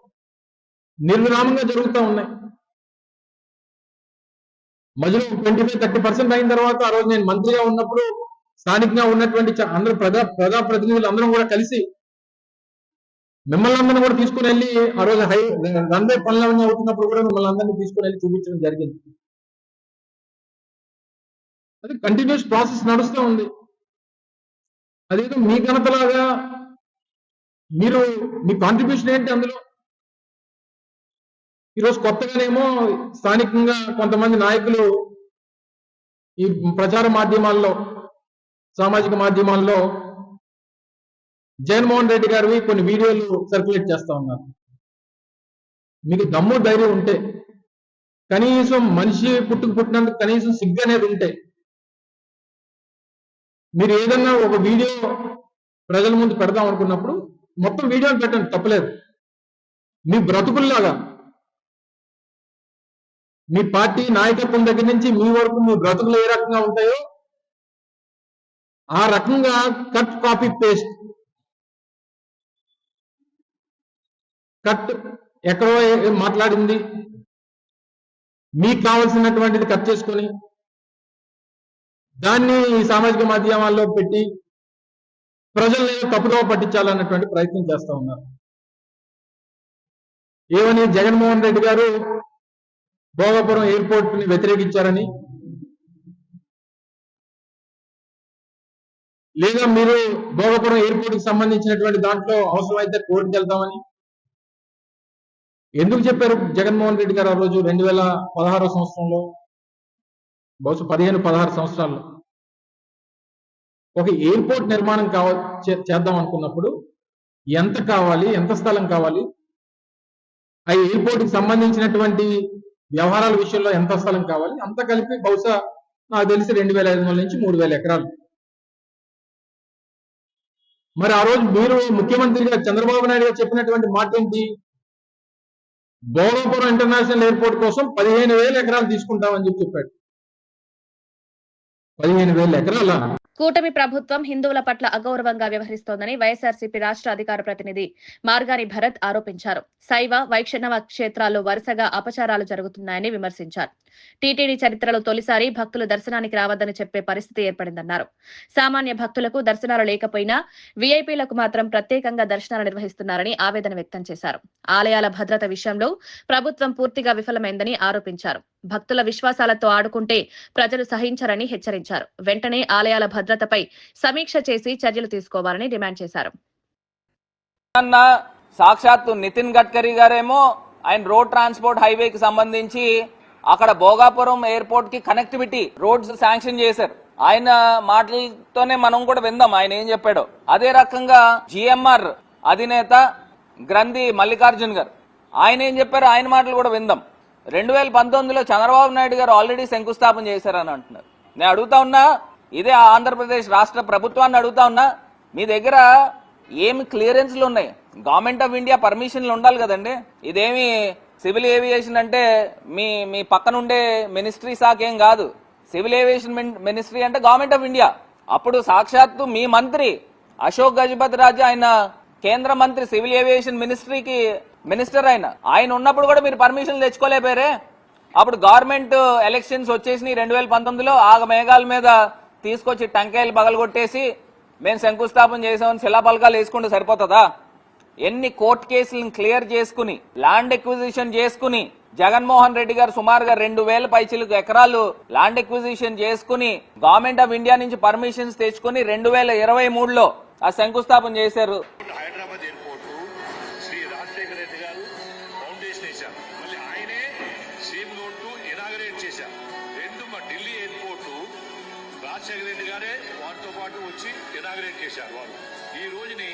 నిర్విరామంగా జరుగుతూ ఉన్నాయి. మధ్యలో 25-30% అయిన తర్వాత ఆ రోజు నేను మంత్రిగా ఉన్నప్పుడు స్థానికంగా ఉన్నటువంటి అందరూ ప్రజాప్రతినిధులు అందరం కూడా కలిసి మిమ్మల్ని అందరినీ కూడా తీసుకుని వెళ్ళి ఆ రోజు రన్వే పనులు అవుతున్నప్పుడు కూడా మిమ్మల్ని అందరినీ తీసుకుని వెళ్ళి చూపించడం జరిగింది. అది కంటిన్యూస్ ప్రాసెస్ నడుస్తూ ఉంది. అదేదో మీ ఘనతలాగా మీరు మీ కాంట్రిబ్యూషన్ ఏంటి అందులో? ఈరోజు కొత్తగానేమో స్థానికంగా కొంతమంది నాయకులు ఈ ప్రచార మాధ్యమాల్లో, సామాజిక మాధ్యమాల్లో జగన్మోహన్ రెడ్డి గారివి కొన్ని వీడియోలు సర్క్యులేట్ చేస్తా ఉన్నారు. మీకు దమ్ము ధైర్యం ఉంటే కనీసం మనిషి పుట్టినందుకు కనీసం సిగ్గు అనేది ఉంటే మీరు ఏదన్నా ఒక వీడియో ప్రజల ముందు పెడదాం అనుకున్నప్పుడు మొత్తం వీడియోని పెట్టండి, తప్పలేదు. మీ బ్రతుకుల్లాగా మీ పార్టీ నాయకత్వం దగ్గర నుంచి మీ వరకు మీ బ్రతుకులు ఏ రకంగా ఉంటాయో ఆ రకంగా కట్ కాపీ పేస్ట్, కట్ ఎక్కడో మాట్లాడింది మీకు కావాల్సినటువంటిది కట్ చేసుకొని దాన్ని ఈ సామాజిక మాధ్యమాల్లో పెట్టి ప్రజల్ని తప్పుదోవ పట్టించాలన్నటువంటి ప్రయత్నం చేస్తా ఉన్నారు. ఏమని జగన్మోహన్ రెడ్డి గారు భోగాపురం ఎయిర్పోర్ట్ ని వ్యతిరేకించారని, లేదా మీరు భోగాపురం ఎయిర్పోర్ట్ కి సంబంధించినటువంటి దాంట్లో అవసరమైతే కోర్టుకు వెళ్తామని ఎందుకు చెప్పారు జగన్మోహన్ రెడ్డి గారు ఆ రోజు 2016 సంవత్సరంలో, బహుశా 15-16 సంవత్సరాల్లో ఒక ఎయిర్పోర్ట్ నిర్మాణం చేద్దాం అనుకున్నప్పుడు ఎంత కావాలి, ఎంత స్థలం కావాలి, ఆ ఎయిర్పోర్ట్ కి సంబంధించినటువంటి వ్యవహారాల విషయంలో ఎంత స్థలం కావాలి, అంత కలిపి బహుశా నాకు తెలిసి 2500 నుంచి 3000 ఎకరాలు. మరి ఆ రోజు మీరు ముఖ్యమంత్రిగా చంద్రబాబు నాయుడు గారు చెప్పినటువంటి మాట ఏంటి? భోగాపురం ఇంటర్నేషనల్ ఎయిర్పోర్ట్ కోసం 15,000 ఎకరాలు తీసుకుంటామని చెప్పాడు. 15,000 ఎకరాల. కూటమి ప్రభుత్వం హిందువుల పట్ల అగౌరవంగా వ్యవహరిస్తోందని వైఎస్ఆర్సీపీ రాష్ట్ర అధికార ప్రతినిధి మార్గాని భరత్ ఆరోపించారు. శైవ వైష్ణవ క్షేత్రాల్లో వరుసగా అపచారాలు జరుగుతున్నాయని విమర్శించారు. టీటీడీ చరిత్రలో తొలిసారి భక్తులు దర్శనానికి రావద్దని చెప్పే పరిస్థితి ఏర్పడిందన్నారు. సామాన్య భక్తులకు దర్శనాలు లేకపోయినా వీఐపీలకు మాత్రం ప్రత్యేకంగా దర్శనాలు నిర్వహిస్తున్నారని ఆవేదన వ్యక్తం చేశారు. ఆలయాల భద్రత విషయంలో ప్రభుత్వం పూర్తిగా విఫలమైందని ఆరోపించారు. భక్తుల విశ్వాసాలతో ఆడుకుంటే ప్రజలు సహించరని హెచ్చరించారు. వెంటనే ఆలయాల భద్రతపై సమీక్ష చేసి చర్యలు తీసుకోవాలని డిమాండ్ చేశారు. సాక్షాత్తు నితిన్ గడ్కరీ గారేమో ఆయన రోడ్ ట్రాన్స్పోర్ట్ హైవేకి సంబంధించి అక్కడ భోగాపురం ఎయిర్పోర్ట్ కి కనెక్టివిటీ రోడ్స్ శాంక్షన్ చేశారు. ఆయన మాటలతోనే మనం కూడా విందాం ఆయన ఏం చెప్పాడో. అదే రకంగా జిఎంఆర్ అధినేత గ్రంథి మల్లికార్జున్ గారు ఆయన ఏం చెప్పారో ఆయన మాటలు కూడా విందాం. 2019లో చంద్రబాబు నాయుడు గారు ఆల్రెడీ శంకుస్థాపన చేశారని అంటున్నారు. నేను అడుగుతా ఉన్నా, ఇదే ఆంధ్రప్రదేశ్ రాష్ట్ర ప్రభుత్వాన్ని అడుగుతా ఉన్నా, మీ దగ్గర ఏమి క్లియరెన్స్లు ఉన్నాయి? గవర్నమెంట్ ఆఫ్ ఇండియా పర్మిషన్లు ఉండాలి కదండి. ఇదేమి సివిల్ ఏవియేషన్ అంటే మీ పక్కన ఉండే మినిస్ట్రీ శాఖ ఏం కాదు. సివిల్ ఏవియేషన్ మినిస్ట్రీ అంటే గవర్నమెంట్ ఆఫ్ ఇండియా. అప్పుడు సాక్షాత్తు మీ మంత్రి అశోక్ గజపతి రాజు ఆయన కేంద్ర మంత్రి సివిల్ ఏవియేషన్ మినిస్ట్రీకి మినిస్టర్ ఆయన ఉన్నప్పుడు కూడా మీరు పర్మిషన్ తెచ్చుకోలేపారే. అప్పుడు గవర్నమెంట్ ఎలక్షన్స్ వచ్చేసి 2019లో ఆగ మేఘాల మీద తీసుకొచ్చి టంకాయలు పగలగొట్టేసి మేము శంకుస్థాపన చేసామని శిలాపలకాలు వేసుకుంటే సరిపోతుందా? ఎన్ని కోర్టు కేసులను క్లియర్ చేసుకుని ల్యాండ్ ఎక్విజిషన్ చేసుకుని జగన్మోహన్ రెడ్డి గారు సుమారుగా 2,000 పైచిలకు ఎకరాలు ల్యాండ్ ఎక్విజిషన్ చేసుకుని గవర్నమెంట్ ఆఫ్ ఇండియా నుంచి పర్మిషన్స్ తెచ్చుకుని 2023లో ఆ శంకుస్థాపన చేశారు. హైదరాబాద్ ఎయిర్పోర్ట్ శ్రీ రాజశేఖర రెడ్డి గారు ఫౌండేషన్ వేశారు. మళ్ళీ ఆయనే సీఎం రోడ్డు ఇనాగరేట్ చేశారు. మా ఢిల్లీ ఎయిర్పోర్టు రాజశేఖర రెడ్డి గారే వారితో పాటు వచ్చి ఇనాగరేట్ చేశారు. వారు ఈ రోజుని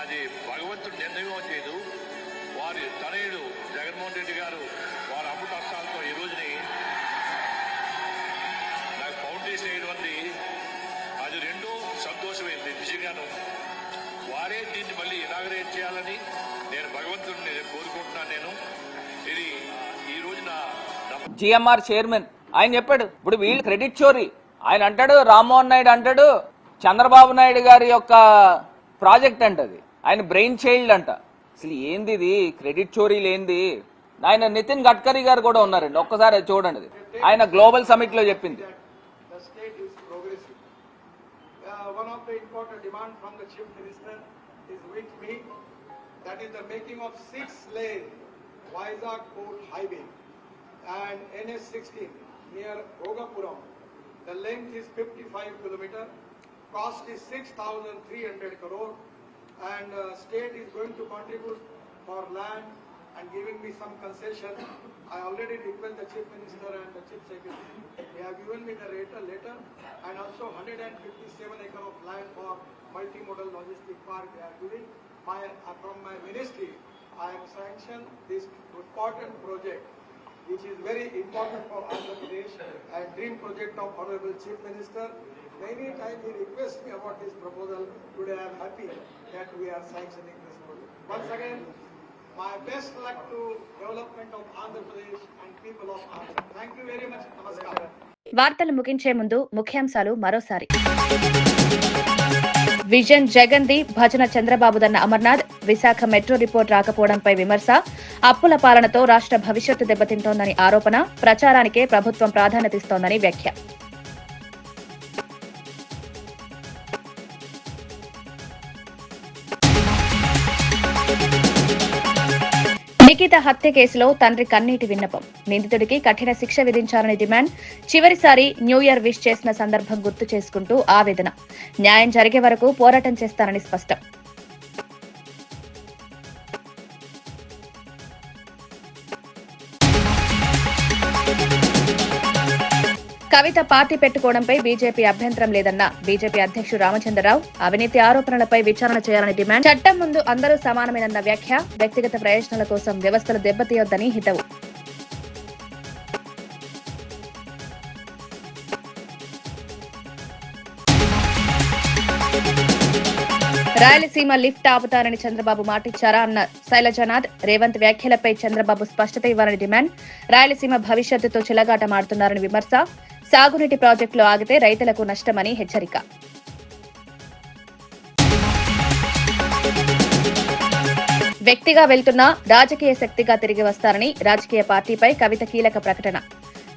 అది భగవంతుడు నిర్ణయం చేయదు. వారి తనయుడు జగన్మోహన్ రెడ్డి గారు వారి అమృత హస్తాలతో ఈ రోజుని నాకు ఫౌండేషన్ వేయడం అది రెండో సంతోషమైంది. నిజంగాను వారే దీన్ని మళ్ళీ ఇనాగరేట్ చేయాలని నేను భగవంతుడిని కోరుకుంటున్నాను. నేను ఇది ఈ రోజున జిఎంఆర్ చైర్మన్ ఆయన చెప్పాడు. ఇప్పుడు వీళ్ళు క్రెడిట్ చోరీ. ఆయన అంటాడు, రామ్మోహన్ నాయుడు అంటాడు చంద్రబాబు నాయుడు గారి యొక్క ప్రాజెక్ట్ అంటది, ఆయన బ్రెయిన్ చైల్డ్ అంట. అసలు ఏంది ఇది క్రెడిట్ చోరీలు ఏంది? ఆయన నితిన్ గడ్కరీ గారు కూడా ఉన్నారండి, ఒక్కసారి చూడండి. ఆయన గ్లోబల్ సమిట్ లో చెప్పింది. and NS16 near Bhogapuram. The length is 55 km, cost is 6,300 crore, and state is going to contribute for land and giving me some concession. I already request the Chief Minister and the Chief Secretary. They have given me the letter and also 157 acres of land for multimodal logistic park they are giving. From my ministry, I have sanctioned this important project. which is very important for Andhra Pradesh and dream project of Honorable Chief Minister. Many times he requests me about this proposal. Today I am happy that we are sanctioning this project. Once again, my best luck to development of Andhra Pradesh and people of Andhra. Thank you very much. Namaskar. వార్తలు ముగించే ముందు ముఖ్యాంశాలు మరోసారి. విజన్ జగన్ది, భజన చంద్రబాబుదన్న అమర్నాథ్. విశాఖ మెట్రో రిపోర్ట్ రాకపోవడంపై విమర్శ. అప్పుల పాలనతో రాష్ట్ర భవిష్యత్తు దెబ్బతింటోందని ఆరోపణ. ప్రచారానికే ప్రభుత్వం ప్రాధాన్యతిస్తోందని వ్యాఖ్య. నిఖిత హత్య కేసులో తండ్రి కన్నీటి విన్నపం. నిందితుడికి కఠిన శిక్ష విధించాలని డిమాండ్. చివరిసారి న్యూ ఇయర్ విష్ చేసిన సందర్భం గుర్తు చేసుకుంటూ ఆవేదన. న్యాయం జరిగే వరకు పోరాటం చేస్తానని స్పష్టం. కవిత పార్టీ పెట్టుకోవడంపై బీజేపీ అభ్యంతరం లేదన్న బీజేపీ అధ్యక్షుడు రామచంద్రరావు. అవినీతి ఆరోపణలపై విచారణ చేయాలని డిమాండ్. చట్టం ముందు అందరూ సమానమేనన్న వ్యాఖ్య. వ్యక్తిగత ప్రయోజనాల కోసం వ్యవస్థలు దెబ్బతీయొద్దని హితవు. రాయలసీమ లిఫ్ట్ ఆపుతారని చంద్రబాబు మాటిచ్చారా అన్న శైలజనాథ్. రేవంత్ వ్యాఖ్యలపై చంద్రబాబు స్పష్టత ఇవ్వాలని డిమాండ్. రాయలసీమ భవిష్యత్తుతో చెలగాటమాడుతున్నారని విమర్శ. సాగునీటి ప్రాజెక్టులు ఆగితే రైతులకు నష్టమని హెచ్చరిక. వ్యక్తిగా వెళ్తున్నా రాజకీయ శక్తిగా తిరిగి వస్తారని రాజకీయ పార్టీపై కవిత కీలక ప్రకటన.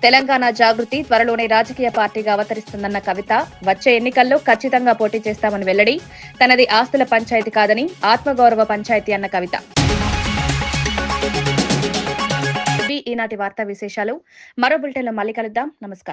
తెలంగాణ జాగృతి త్వరలోనే రాజకీయ పార్టీగా అవతరిస్తుందన్న కవిత. వచ్చే ఎన్నికల్లో ఖచ్చితంగా పోటీ చేస్తామని వెల్లడి. తనది ఆస్తుల పంచాయతీ కాదని ఆత్మగౌరవ పంచాయతీ అన్న కవిత. ఈనాటి వార్తా విశేషాలు. మరో బులెటిన్లో మళ్ళీ కలుద్దాం. నమస్కారం.